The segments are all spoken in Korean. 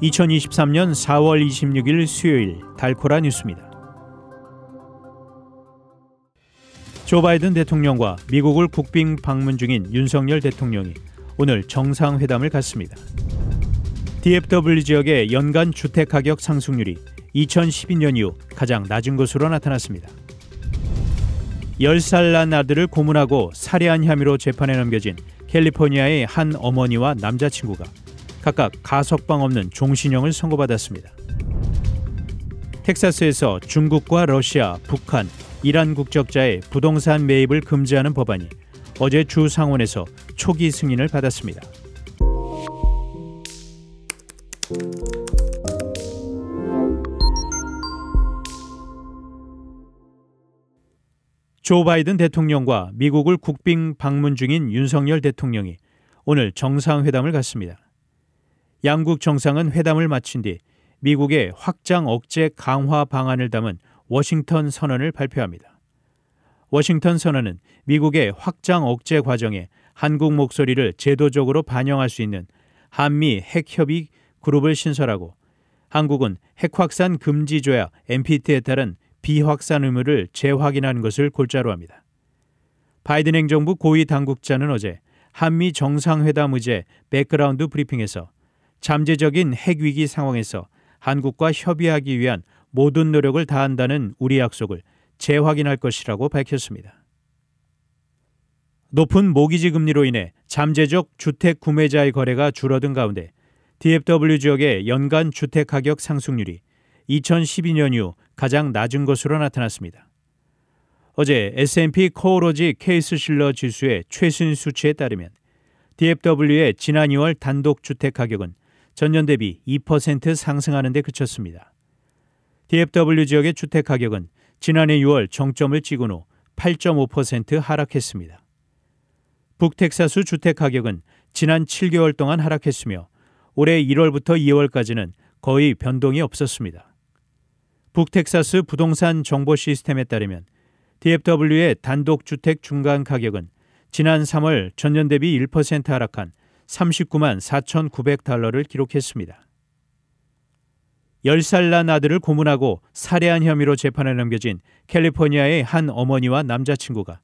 2023년 4월 26일 수요일 달코라 뉴스입니다. 조 바이든 대통령과 미국을 국빈 방문 중인 윤석열 대통령이 오늘 정상회담을 갖습니다. DFW 지역의 연간 주택가격 상승률이 2012년 이후 가장 낮은 것으로 나타났습니다. 10살 난 아들을 고문하고 살해한 혐의로 재판에 넘겨진 캘리포니아의 한 어머니와 남자친구가 각각 가석방 없는 종신형을 선고받았습니다. 텍사스에서 중국과 러시아, 북한, 이란 국적자의 부동산 매입을 금지하는 법안이 어제 주 상원에서 초기 승인을 받았습니다. 조 바이든 대통령과 미국을 국빈 방문 중인 윤석열 대통령이 오늘 정상회담을 갖습니다. 양국 정상은 회담을 마친 뒤 미국의 확장 억제 강화 방안을 담은 워싱턴 선언을 발표합니다. 워싱턴 선언은 미국의 확장 억제 과정에 한국 목소리를 제도적으로 반영할 수 있는 한미 핵협의 그룹을 신설하고 한국은 핵확산 금지 조약 NPT에 따른 비확산 의무를 재확인하는 것을 골자로 합니다. 바이든 행정부 고위 당국자는 어제 한미 정상회담 의제 백그라운드 브리핑에서 잠재적인 핵위기 상황에서 한국과 협의하기 위한 모든 노력을 다한다는 우리 약속을 재확인할 것이라고 밝혔습니다. 높은 모기지 금리로 인해 잠재적 주택 구매자의 거래가 줄어든 가운데 DFW 지역의 연간 주택 가격 상승률이 2012년 이후 가장 낮은 것으로 나타났습니다. 어제 S&P 코어로지 케이스실러 지수의 최신 수치에 따르면 DFW의 지난 2월 단독 주택 가격은 전년 대비 2% 상승하는 데 그쳤습니다. DFW 지역의 주택 가격은 지난해 6월 정점을 찍은 후 8.5% 하락했습니다. 북텍사스 주택 가격은 지난 7개월 동안 하락했으며 올해 1월부터 2월까지는 거의 변동이 없었습니다. 북텍사스 부동산 정보 시스템에 따르면 DFW의 단독 주택 중간 가격은 지난 3월 전년 대비 1% 하락한 39만 4,900달러를 기록했습니다. 10살 난 아들을 고문하고 살해한 혐의로 재판에 넘겨진 캘리포니아의 한 어머니와 남자친구가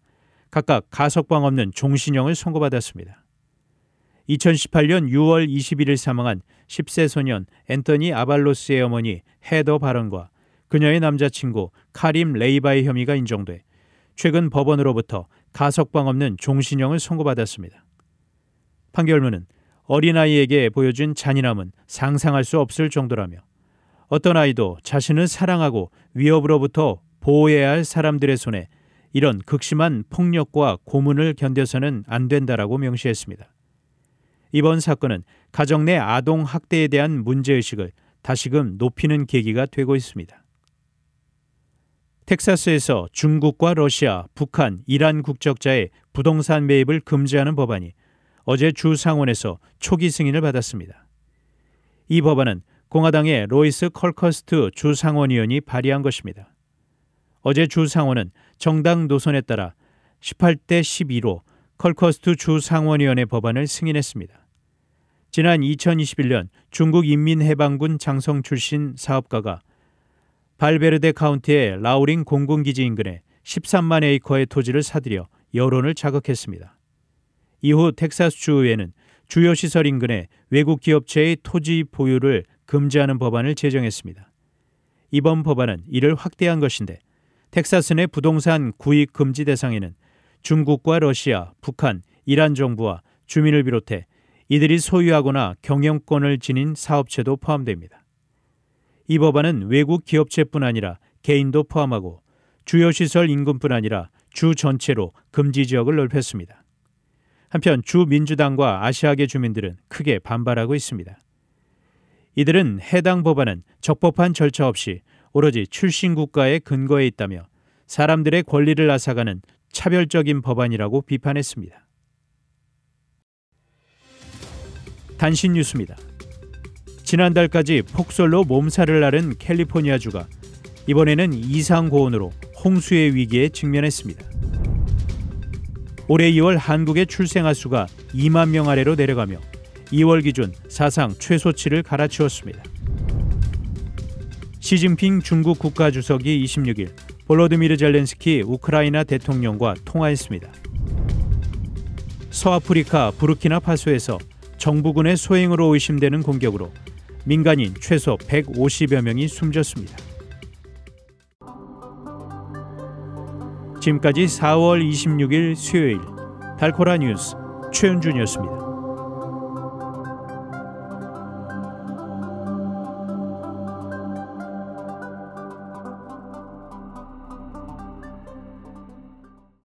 각각 가석방 없는 종신형을 선고받았습니다. 2018년 6월 21일 사망한 10세 소년 앤서니 아발로스의 어머니 헤더 바런과 그녀의 남자친구 카림 레이바의 혐의가 인정돼 최근 법원으로부터 가석방 없는 종신형을 선고받았습니다. 판결문은 어린아이에게 보여준 잔인함은 상상할 수 없을 정도라며 어떤 아이도 자신을 사랑하고 위협으로부터 보호해야 할 사람들의 손에 이런 극심한 폭력과 고문을 견뎌서는 안 된다라고 명시했습니다. 이번 사건은 가정 내 아동 학대에 대한 문제의식을 다시금 높이는 계기가 되고 있습니다. 텍사스에서 중국과 러시아, 북한, 이란 국적자의 부동산 매입을 금지하는 법안이 어제 주 상원에서 초기 승인을 받았습니다. 이 법안은 공화당의 로이스 컬커스트 주 상원의원이 발의한 것입니다. 어제 주 상원은 정당 노선에 따라 18대 12로 컬커스트 주 상원의원의 법안을 승인했습니다. 지난 2021년 중국 인민해방군 장성 출신 사업가가 발베르데 카운티의 라우링 공군기지 인근에 13만 에이커의 토지를 사들여 여론을 자극했습니다. 이후 텍사스주 의회는 주요 시설 인근에 외국 기업체의 토지 보유를 금지하는 법안을 제정했습니다. 이번 법안은 이를 확대한 것인데 텍사스 내 부동산 구입 금지 대상에는 중국과 러시아, 북한, 이란 정부와 주민을 비롯해 이들이 소유하거나 경영권을 지닌 사업체도 포함됩니다. 이 법안은 외국 기업체뿐 아니라 개인도 포함하고 주요 시설 인근뿐 아니라 주 전체로 금지 지역을 넓혔습니다. 한편 주 민주당과 아시아계 주민들은 크게 반발하고 있습니다. 이들은 해당 법안은 적법한 절차 없이 오로지 출신 국가의 근거에 있다며 사람들의 권리를 앗아가는 차별적인 법안이라고 비판했습니다. 단신 뉴스입니다. 지난달까지 폭설로 몸살을 앓은 캘리포니아주가 이번에는 이상고온으로 홍수의 위기에 직면했습니다. 올해 2월 한국의 출생아 수가 2만 명 아래로 내려가며 2월 기준 사상 최소치를 갈아치웠습니다. 시진핑 중국 국가주석이 26일 볼로디미르 젤렌스키 우크라이나 대통령과 통화했습니다. 서아프리카 부르키나파소에서 정부군의 소행으로 의심되는 공격으로 민간인 최소 150여 명이 숨졌습니다. 지금까지 4월 26일 수요일 달코라 뉴스 최은준이었습니다.